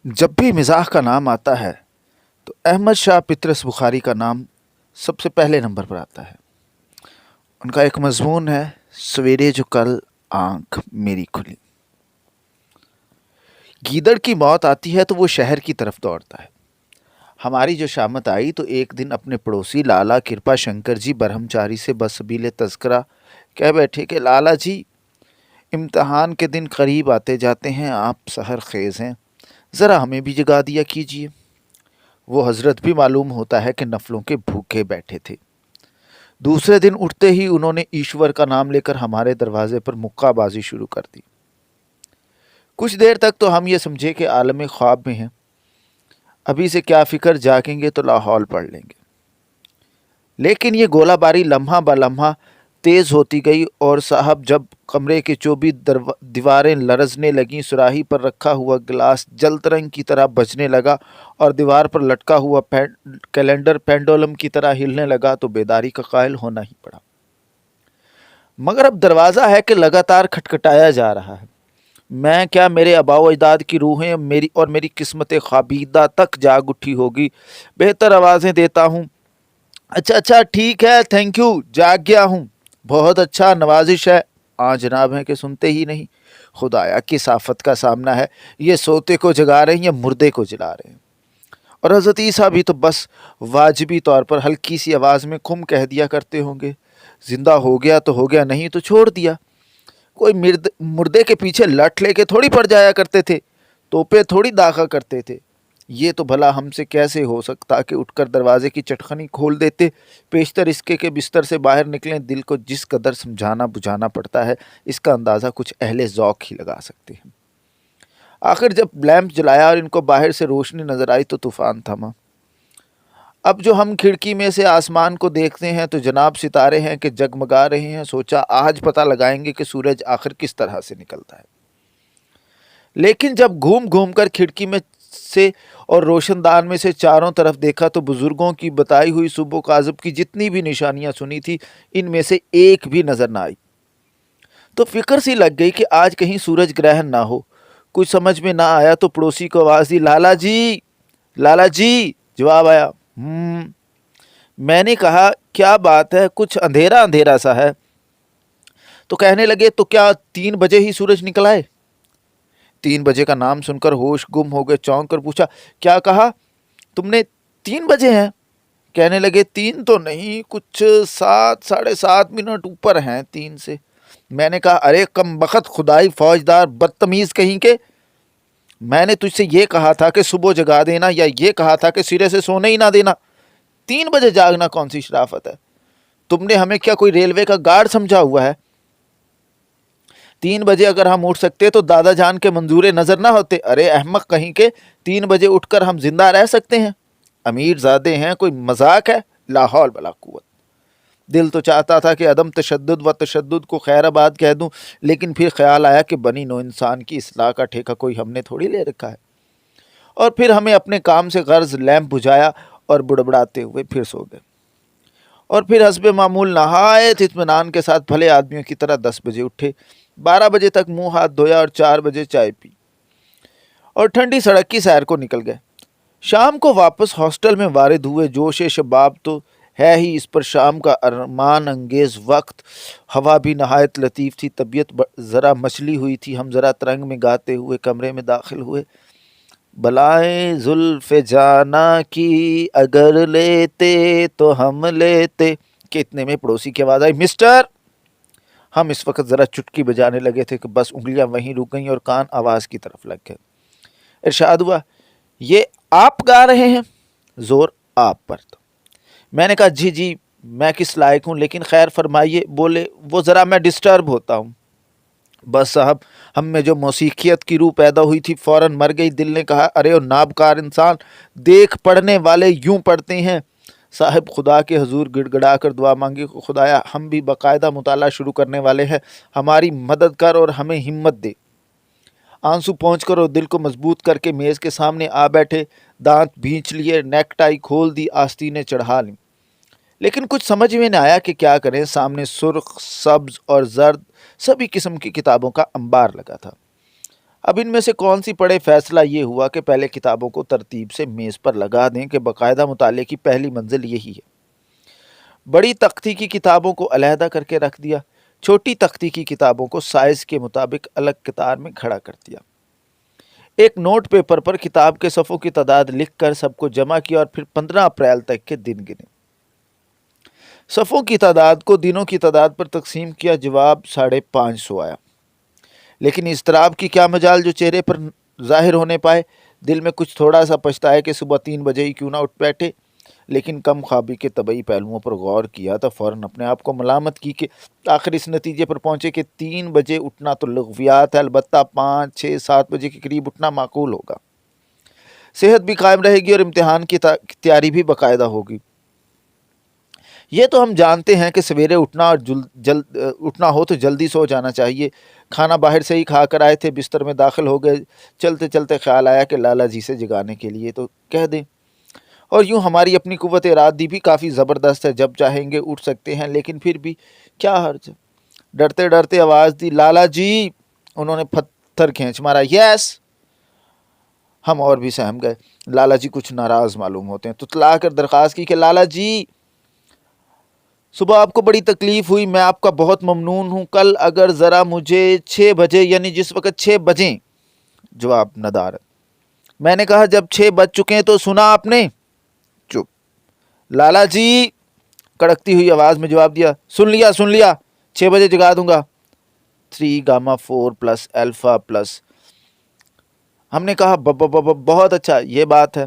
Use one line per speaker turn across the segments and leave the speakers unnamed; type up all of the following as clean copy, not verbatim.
جب بھی مزاح کا نام آتا ہے تو احمد شاہ پطرس بخاری کا نام سب سے پہلے نمبر پر آتا ہے۔ ان کا ایک مضمون ہے سویرے جو کل آنکھ میری کھلی۔ گیدڑ کی موت آتی ہے تو وہ شہر کی طرف دوڑتا ہے۔ ہماری جو شامت آئی تو ایک دن اپنے پڑوسی لالا کرپا شنکر جی برہمچاری سے بسبیل تذکرہ کہہ بیٹھے کہ لالا جی، امتحان کے دن قریب آتے جاتے ہیں، آپ سحر خیز ہیں، ذرا ہمیں بھی جگا دیا کیجیے۔ وہ حضرت بھی معلوم ہوتا ہے کہ نفلوں کے بھوکے بیٹھے تھے۔ دوسرے دن اٹھتے ہی انہوں نے ایشور کا نام لے کر ہمارے دروازے پر مکہ بازی شروع کر دی۔ کچھ دیر تک تو ہم یہ سمجھے کہ عالم خواب میں ہیں، ابھی سے کیا فکر، جاگیں گے تو لاہور پڑھ لیں گے۔ لیکن یہ گولہ باری لمحہ بہ لمحہ تیز ہوتی گئی اور صاحب جب کمرے کے چوبی دیواریں لرزنے لگیں، سراہی پر رکھا ہوا گلاس جل ترنگ کی طرح بجنے لگا اور دیوار پر لٹکا ہوا کیلنڈر پینڈولم کی طرح ہلنے لگا تو بیداری کا قائل ہونا ہی پڑا۔ مگر اب دروازہ ہے کہ لگاتار کھٹکھٹایا جا رہا ہے۔ میں کیا، میرے آباء و اجداد کی روحیں میری قسمت خوابیدہ تک جاگ اٹھی ہوگی۔ بہتر آوازیں دیتا ہوں، اچھا ٹھیک ہے، تھینک یو، جاگ گیا ہوں، بہت اچھا، نوازش ہے۔ جناب ہیں کہ سنتے ہی نہیں۔ خدایا کس آفت کا سامنا ہے، یہ سوتے کو جگا رہے ہیں یا مردے کو جلا رہے ہیں۔ اور حضرت عیسیٰ بھی تو بس واجبی طور پر ہلکی سی آواز میں کم کہہ دیا کرتے ہوں گے، زندہ ہو گیا تو ہو گیا، نہیں تو چھوڑ دیا۔ کوئی مردے کے پیچھے لٹ لے کے تھوڑی پڑ جایا کرتے تھے، توپے تھوڑی داغا کرتے تھے۔ یہ تو بھلا ہم سے کیسے ہو سکتا کہ اٹھ کر دروازے کی چٹخنی کھول دیتے، پیشتر اس کے بستر سے باہر نکلیں۔ دل کو جس قدر سمجھانا بجھانا پڑتا ہے، اس کا اندازہ کچھ اہل ذوق ہی لگا سکتے ہیں۔ آخر جب لیمپ جلایا اور ان کو باہر سے روشنی نظر آئی تو طوفان تھما۔ اب جو ہم کھڑکی میں سے آسمان کو دیکھتے ہیں تو جناب ستارے ہیں کہ جگمگا رہے ہیں۔ سوچا آج پتہ لگائیں گے کہ سورج آخر کس طرح سے نکلتا ہے۔ لیکن جب گھوم گھوم کر کھڑکی میں سے اور روشن دان میں سے چاروں طرف دیکھا تو بزرگوں کی بتائی ہوئی صبح و کاذب کی جتنی بھی نشانیاں سنی تھی، ان میں سے ایک بھی نظر نہ آئی۔ تو فکر سی لگ گئی کہ آج کہیں سورج گرہن نہ ہو۔ کچھ سمجھ میں نہ آیا تو پڑوسی کو آواز دی، لالا جی، لالا جی۔ جواب آیا، میں نے کہا کیا بات ہے، کچھ اندھیرا اندھیرا سا ہے۔ تو کہنے لگے تو کیا 3 بجے ہی سورج نکل آئے؟ 3 بجے کا نام سن کر ہوش گم ہو گئے، چونک کر پوچھا، کیا کہا تم نے، 3 بجے ہیں؟ کہنے لگے 3 تو نہیں، کچھ 7 ساڑھے 7 منٹ اوپر ہیں 3 سے۔ میں نے کہا ارے کم بخت خدائی فوجدار بدتمیز کہیں کے، میں نے تجھ سے یہ کہا تھا کہ صبح جگا دینا، یا یہ کہا تھا کہ سرے سے سونے ہی نہ دینا؟ 3 بجے جاگنا کون سی شرافت ہے؟ تم نے ہمیں کیا کوئی ریلوے کا گارڈ سمجھا ہوا ہے؟ 3 بجے اگر ہم اٹھ سکتے تو دادا جان کے منظور نظر نہ ہوتے؟ ارے احمق کہیں کے، 3 بجے اٹھ کر ہم زندہ رہ سکتے ہیں؟ امیر زادے ہیں، کوئی مذاق ہے؟ لا حول ولا قوت۔ دل تو چاہتا تھا کہ عدم تشدد و تشدد کو خیر آباد کہہ دوں، لیکن پھر خیال آیا کہ بنی نو انسان کی اصلاح کا ٹھیکہ کوئی ہم نے تھوڑی لے رکھا ہے۔ اور پھر ہمیں اپنے کام سے غرض لیمپ بجھایا اور بڑبڑاتے ہوئے پھر سو گئے۔ اور پھر حسب معمول نہایت اطمینان کے ساتھ بھلے آدمیوں کی طرح 10 بجے اٹھے، 12 بجے تک منہ ہاتھ دھویا اور 4 بجے چائے پی اور ٹھنڈی سڑک کی سیر کو نکل گئے۔ شام کو واپس ہاسٹل میں وارد ہوئے۔ جوش شباب تو ہے ہی اس پر، شام کا ارمان انگیز وقت، ہوا بھی نہایت لطیف تھی، طبیعت ذرا مچلی ہوئی تھی۔ ہم ذرا ترنگ میں گاتے ہوئے کمرے میں داخل ہوئے۔ بلائیں زلف جانا کی اگر لیتے تو ہم لیتے، کہ اتنے میں پڑوسی کی آواز آئی، مسٹر۔ ہم اس وقت ذرا چٹکی بجانے لگے تھے کہ بس انگلیاں وہیں رک گئیں اور کان آواز کی طرف لگ گئے۔ ارشاد ہوا، یہ آپ گا رہے ہیں؟ زور آپ پر تھا۔ میں نے کہا جی میں کس لائق ہوں، لیکن خیر فرمائیے۔ بولے، وہ ذرا میں ڈسٹرب ہوتا ہوں۔ بس صاحب، ہم میں جو موسیقیت کی روح پیدا ہوئی تھی فوراً مر گئی۔ دل نے کہا، ارے او نابکار انسان، دیکھ پڑھنے والے یوں پڑھتے ہیں۔ صاحب خدا کے حضور گڑ گڑا کر دعا مانگی، خدایا ہم بھی باقاعدہ مطالعہ شروع کرنے والے ہیں، ہماری مدد کر اور ہمیں ہمت دے۔ آنسو پہنچ کر اور دل کو مضبوط کر کے میز کے سامنے آ بیٹھے، دانت بھینچ لیے، نیک ٹائی کھول دی، آستینیں چڑھا لیں۔ لیکن کچھ سمجھ میں نہ آیا کہ کیا کریں۔ سامنے سرخ، سبز اور زرد سبھی قسم کی کتابوں کا انبار لگا تھا۔ اب ان میں سے کون سی پڑھے؟ فیصلہ یہ ہوا کہ پہلے کتابوں کو ترتیب سے میز پر لگا دیں کہ باقاعدہ مطالعے کی پہلی منزل یہی ہے۔ بڑی تختی کی کتابوں کو علیحدہ کر کے رکھ دیا، چھوٹی تختی کی کتابوں کو سائز کے مطابق الگ قطار میں کھڑا کر دیا۔ ایک نوٹ پیپر پر کتاب کے صفحوں کی تعداد لکھ کر سب کو جمع کیا اور پھر 15 اپریل تک کے دن گنے۔ صفحوں کی تعداد کو دنوں کی تعداد پر تقسیم کیا، جواب 550 آیا۔ لیکن اضطراب کی کیا مجال جو چہرے پر ظاہر ہونے پائے۔ دل میں کچھ تھوڑا سا پچھتایا کہ صبح 3 بجے ہی کیوں نہ اٹھ بیٹھے، لیکن کم خوابی کے طبعی پہلوؤں پر غور کیا تو فوراً اپنے آپ کو ملامت کی کہ آخر اس نتیجے پر پہنچے کہ 3 بجے اٹھنا تو لغویات ہے، البتہ 5، 6، 7 بجے کے قریب اٹھنا معقول ہوگا، صحت بھی قائم رہے گی اور امتحان کی تیاری بھی باقاعدہ ہوگی۔ یہ تو ہم جانتے ہیں کہ سویرے اٹھنا اور اٹھنا ہو تو جلدی سو جانا چاہیے۔ کھانا باہر سے ہی کھا کر آئے تھے، بستر میں داخل ہو گئے، چلتے چلتے خیال آیا کہ لالا جی سے جگانے کے لیے تو کہہ دیں، اور یوں ہماری اپنی قوت ارادی بھی کافی زبردست ہے، جب چاہیں گے اٹھ سکتے ہیں، لیکن پھر بھی کیا حرج ہے۔ ڈرتے ڈرتے آواز دی، لالا جی۔ انہوں نے پتھر کھینچ مارا، یس۔ ہم اور بھی سہم گئے۔ لالا جی کچھ ناراض معلوم ہوتے ہیں، تتلا کر درخواست کی کہ لالا جی، صبح آپ کو بڑی تکلیف ہوئی، میں آپ کا بہت ممنون ہوں، کل اگر ذرا مجھے 6 بجے یعنی جس وقت 6 بجیں۔ جواب ندارت۔ میں نے کہا جب 6 بج چکے ہیں تو سنا آپ نے؟ چپ۔ لالا جی، کڑکتی ہوئی آواز میں جواب دیا، سن لیا 6 بجے جگا دوں گا۔ 3 گاما 4 پلس الفا پلس۔ ہم نے کہا بہت اچھا، یہ بات ہے۔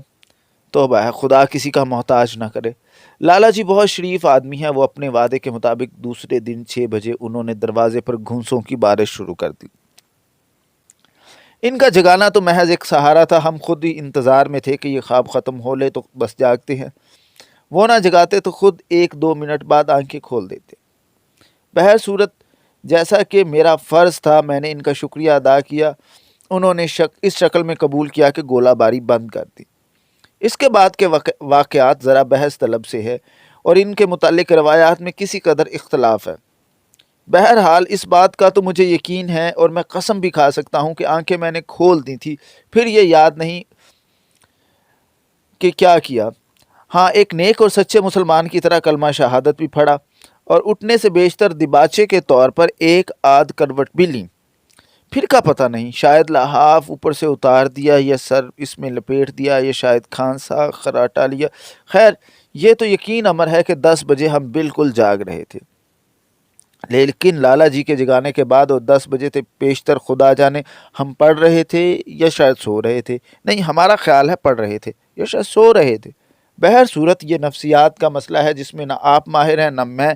توبہ ہے، خدا کسی کا محتاج نہ کرے۔ لالا جی بہت شریف آدمی ہیں، وہ اپنے وعدے کے مطابق دوسرے دن 6 بجے انہوں نے دروازے پر گھونسوں کی بارش شروع کر دی۔ ان کا جگانا تو محض ایک سہارا تھا، ہم خود ہی انتظار میں تھے کہ یہ خواب ختم ہو لے تو بس جاگتے ہیں، وہ نہ جگاتے تو خود 1-2 منٹ بعد آنکھیں کھول دیتے۔ بہر صورت جیسا کہ میرا فرض تھا میں نے ان کا شکریہ ادا کیا، انہوں نے اس شکل میں قبول کیا کہ گولہ باری بند کر دی۔ اس کے بعد کے واقعات ذرا بحث طلب سے ہے اور ان کے متعلق روایات میں کسی قدر اختلاف ہے۔ بہرحال اس بات کا تو مجھے یقین ہے اور میں قسم بھی کھا سکتا ہوں کہ آنکھیں میں نے کھول دی تھی، پھر یہ یاد نہیں کہ کیا کیا۔ ہاں، ایک نیک اور سچے مسلمان کی طرح کلمہ شہادت بھی پڑھا اور اٹھنے سے بیشتر دباچے کے طور پر ایک آدھ کروٹ بھی لی۔ پھر کا پتہ نہیں، شاید لحاف اوپر سے اتار دیا یا سر اس میں لپیٹ دیا یا شاید کھانسا خراٹا لیا۔ خیر، یہ تو یقین امر ہے کہ 10 بجے ہم بالکل جاگ رہے تھے، لیکن لالا جی کے جگانے کے بعد اور 10 بجے سے پیشتر خدا جانے ہم پڑھ رہے تھے یا شاید سو رہے تھے۔ نہیں، ہمارا خیال ہے پڑھ رہے تھے یا شاید سو رہے تھے۔ بہر صورت یہ نفسیات کا مسئلہ ہے جس میں نہ آپ ماہر ہیں نہ میں۔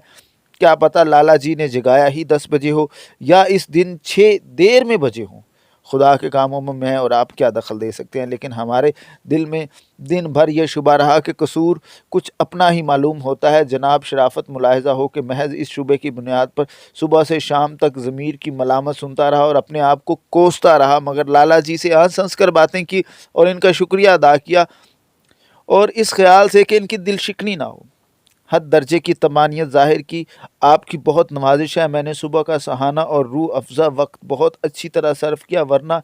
کیا پتہ لالا جی نے جگایا ہی 10 بجے ہو یا اس دن 6 دیر میں بجے ہوں، خدا کے کاموں میں اور آپ کیا دخل دے سکتے ہیں، لیکن ہمارے دل میں دن بھر یہ شبہ رہا کہ قصور کچھ اپنا ہی معلوم ہوتا ہے۔ جناب شرافت ملاحظہ ہو کہ محض اس شبے کی بنیاد پر صبح سے شام تک ضمیر کی ملامت سنتا رہا اور اپنے آپ کو کوستا رہا، مگر لالا جی سے ہنس ہنس کر باتیں کی اور ان کا شکریہ ادا کیا، اور اس خیال سے کہ ان کی دل شکنی نہ ہو۔ حد درجے کی طمانینت ظاہر کی۔ آپ کی بہت نوازش ہے، میں نے صبح کا سہانا اور روح افزا وقت بہت اچھی طرح صرف کیا، ورنہ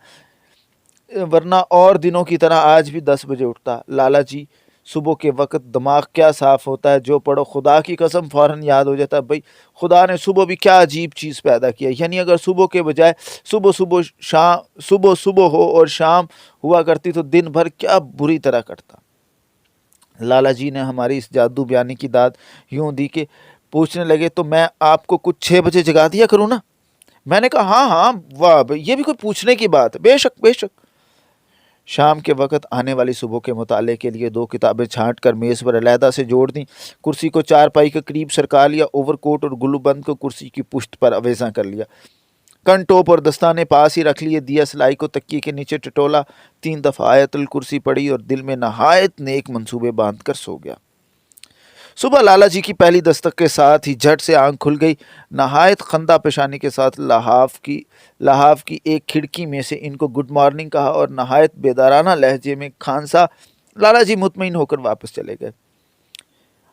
اور دنوں کی طرح آج بھی 10 بجے اٹھتا۔ لالا جی، صبح کے وقت دماغ کیا صاف ہوتا ہے، جو پڑھو خدا کی قسم فوراً یاد ہو جاتا ہے۔ بھائی خدا نے صبح بھی کیا عجیب چیز پیدا کیا، یعنی اگر صبح کے بجائے صبح ہو اور شام ہوا کرتی تو دن بھر کیا بری طرح کٹتا۔ لالا جی نے ہماری اس جادو بیانی کی داد یوں دی کہ پوچھنے لگے، تو میں آپ کو کچھ 6 بجے جگا دیا کروں نا؟ میں نے کہا ہاں، واہ بھائی، یہ بھی کوئی پوچھنے کی بات ہے، بے شک۔ شام کے وقت آنے والی صبح کے مطالعے کے لیے 2 کتابیں چھانٹ کر میز پر علیحدہ سے جوڑ دیں، کرسی کو 4 پائی کے قریب سرکا لیا، اوور کوٹ اور گلو بند کو کرسی کی پشت پر اویزاں کر لیا، کن ٹوپ اور دستانے پاس ہی رکھ لیے، دیا سلائی کو تکیے کے نیچے ٹٹولا، 3 دفعہ آیت الکرسی پڑھی اور دل میں نہایت نیک منصوبے باندھ کر سو گیا۔ صبح لالا جی کی پہلی دستک کے ساتھ ہی جھٹ سے آنکھ کھل گئی، نہایت خندہ پیشانی کے ساتھ لحاف کی ایک کھڑکی میں سے ان کو گڈ مارننگ کہا اور نہایت بیدارانہ لہجے میں کھانسا۔ لالا جی مطمئن ہو کر واپس چلے گئے۔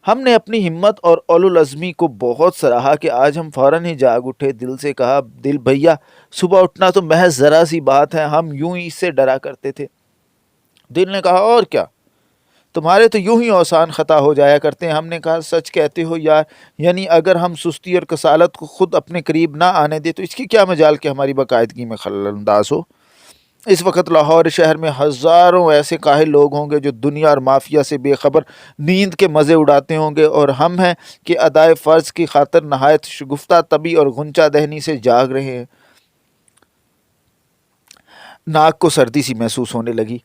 ہم نے اپنی ہمت اور اولو العزمی کو بہت سراہا کہ آج ہم فوراً ہی جاگ اٹھے۔ دل سے کہا، دل بھیا صبح اٹھنا تو محض ذرا سی بات ہے، ہم یوں ہی اس سے ڈرا کرتے تھے۔ دل نے کہا، اور کیا، تمہارے تو یوں ہی اوسان خطا ہو جایا کرتے ہیں۔ ہم نے کہا، سچ کہتے ہو یار، یعنی اگر ہم سستی اور کسالت کو خود اپنے قریب نہ آنے دیں تو اس کی کیا مجال کہ ہماری باقاعدگی میں خلل انداز ہو۔ اس وقت لاہور شہر میں ہزاروں ایسے کاہل لوگ ہوں گے جو دنیا اور مافیا سے بے خبر نیند کے مزے اڑاتے ہوں گے، اور ہم ہیں کہ ادائے فرض کی خاطر نہایت شگفتہ طبی اور غنچہ دہنی سے جاگ رہے ہیں۔ ناک کو سردی سی محسوس ہونے لگی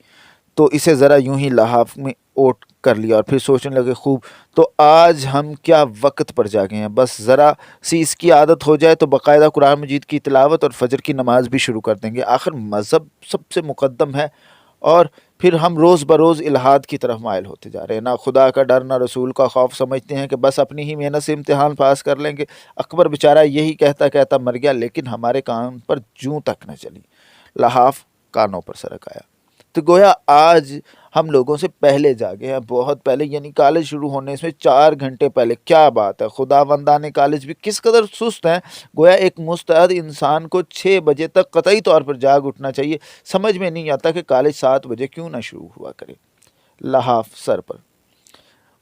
تو اسے ذرا یوں ہی لحاف میں اوٹ کر لیا اور پھر سوچنے لگے، خوب تو آج ہم کیا وقت پر جاگے ہیں، بس ذرا سی اس کی عادت ہو جائے تو باقاعدہ قرآن مجید کی تلاوت اور فجر کی نماز بھی شروع کر دیں گے۔ آخر مذہب سب سے مقدم ہے، اور پھر ہم روز بروز الحاد کی طرف مائل ہوتے جا رہے ہیں۔ نہ خدا کا ڈر نہ رسول کا خوف، سمجھتے ہیں کہ بس اپنی ہی محنت سے امتحان پاس کر لیں گے۔ اکبر بیچارہ یہی کہتا کہتا مر گیا، لیکن ہمارے کان پر جوں تک نہ چلی۔ لحاف کانوں پر سرک آیا تو گویا آج ہم لوگوں سے پہلے جاگے ہیں، بہت پہلے، یعنی کالج شروع ہونے سے 4 گھنٹے پہلے۔ کیا بات ہے، خدا بندان کالج بھی کس قدر سست ہیں۔ گویا ایک مستعد انسان کو 6 بجے تک قطعی طور پر جاگ اٹھنا چاہیے۔ سمجھ میں نہیں آتا کہ کالج 7 بجے کیوں نہ شروع ہوا کرے۔ لحاف سر پر۔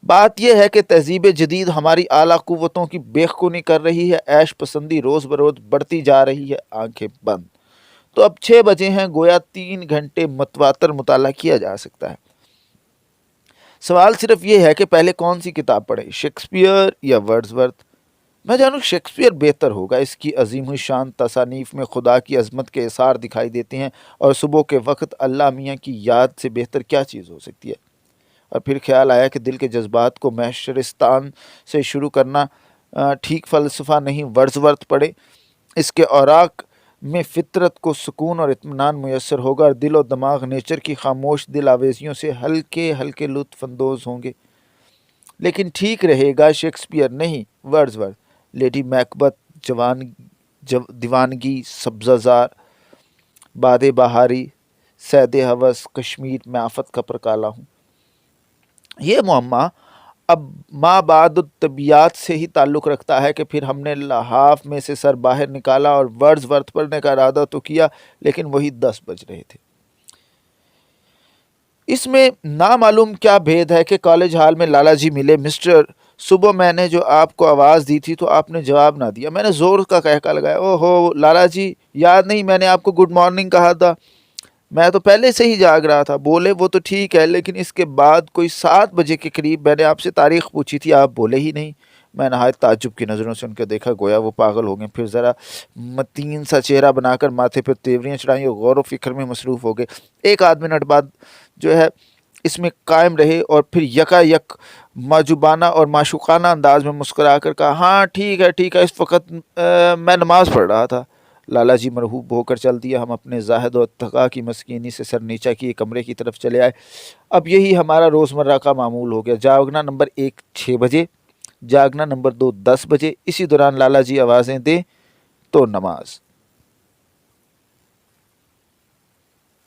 بات یہ ہے کہ تہذیب جدید ہماری اعلیٰ قوتوں کی بیخونی کر رہی ہے، عیش پسندی روز بروز بڑھتی جا رہی ہے، آنکھیں بند۔ تو اب 6 بجے ہیں، گویا 3 گھنٹے متواتر مطالعہ کیا جا سکتا ہے۔ سوال صرف یہ ہے کہ پہلے کون سی کتاب پڑھیں، شیکسپیئر یا ورڈزورتھ؟ میں جانوں شیکسپیئر بہتر ہوگا، اس کی عظیم الشان تصانیف میں خدا کی عظمت کے اثار دکھائی دیتے ہیں، اور صبح کے وقت اللہ میاں کی یاد سے بہتر کیا چیز ہو سکتی ہے۔ اور پھر خیال آیا کہ دل کے جذبات کو محشرستان سے شروع کرنا ٹھیک فلسفہ نہیں، ورڈزورتھ پڑھے، اس کے اوراق میں فطرت کو سکون اور اطمینان میسر ہوگا، اور دل و دماغ نیچر کی خاموش دل آویزیوں سے ہلکے ہلکے لطف اندوز ہوں گے۔ لیکن ٹھیک رہے گا شیکسپیئر نہیں، ورڈزورتھ۔ لیڈی میکبت، دیوانگی، سبزہ زار، باد بہاری، سید ہوس، کشمیر میں آفت کا پرکالا ہوں۔ یہ معمہ اب ما بعد الطبیعیات سے ہی تعلق رکھتا ہے کہ پھر ہم نے لحاف میں سے سر باہر نکالا اور ورڈزورتھ پڑھنے کا ارادہ تو کیا، لیکن وہی 10 بج رہے تھے۔ اس میں نامعلوم کیا بھید ہے کہ کالج ہال میں لالا جی ملے۔ مسٹر، صبح میں نے جو آپ کو آواز دی تھی تو آپ نے جواب نہ دیا۔ میں نے زور کا کہکا لگایا، او ہو لالا جی، یاد نہیں میں نے آپ کو گڈ مارننگ کہا تھا؟ میں تو پہلے سے ہی جاگ رہا تھا۔ بولے، وہ تو ٹھیک ہے، لیکن اس کے بعد کوئی 7 بجے کے قریب میں نے آپ سے تاریخ پوچھی تھی، آپ بولے ہی نہیں۔ میں نہایت تعجب کی نظروں سے ان کو دیکھا، گویا وہ پاگل ہو گئے۔ پھر ذرا متین سا چہرہ بنا کر ماتھے پہ تیوریاں چڑھائیں اور غور و فکر میں مصروف ہو گئے۔ 1 آدھ منٹ بعد جو ہے اس میں قائم رہے، اور پھر یکا یک معجوبانہ اور معشوقانہ انداز میں مسکرا کر کہا، ہاں ٹھیک ہے، اس وقت میں نماز پڑھ رہا تھا۔ لالا جی مرحوب ہو کر چل دیا۔ ہم اپنے زاہد و اتقا کی مسکینی سے سر نیچا کیے کمرے کی طرف چلے آئے۔ اب یہی ہمارا روزمرہ کا معمول ہو گیا، جاگنا نمبر 1 6 بجے، جاگنا نمبر 2 10 بجے، اسی دوران لالا جی آوازیں دیں تو نماز۔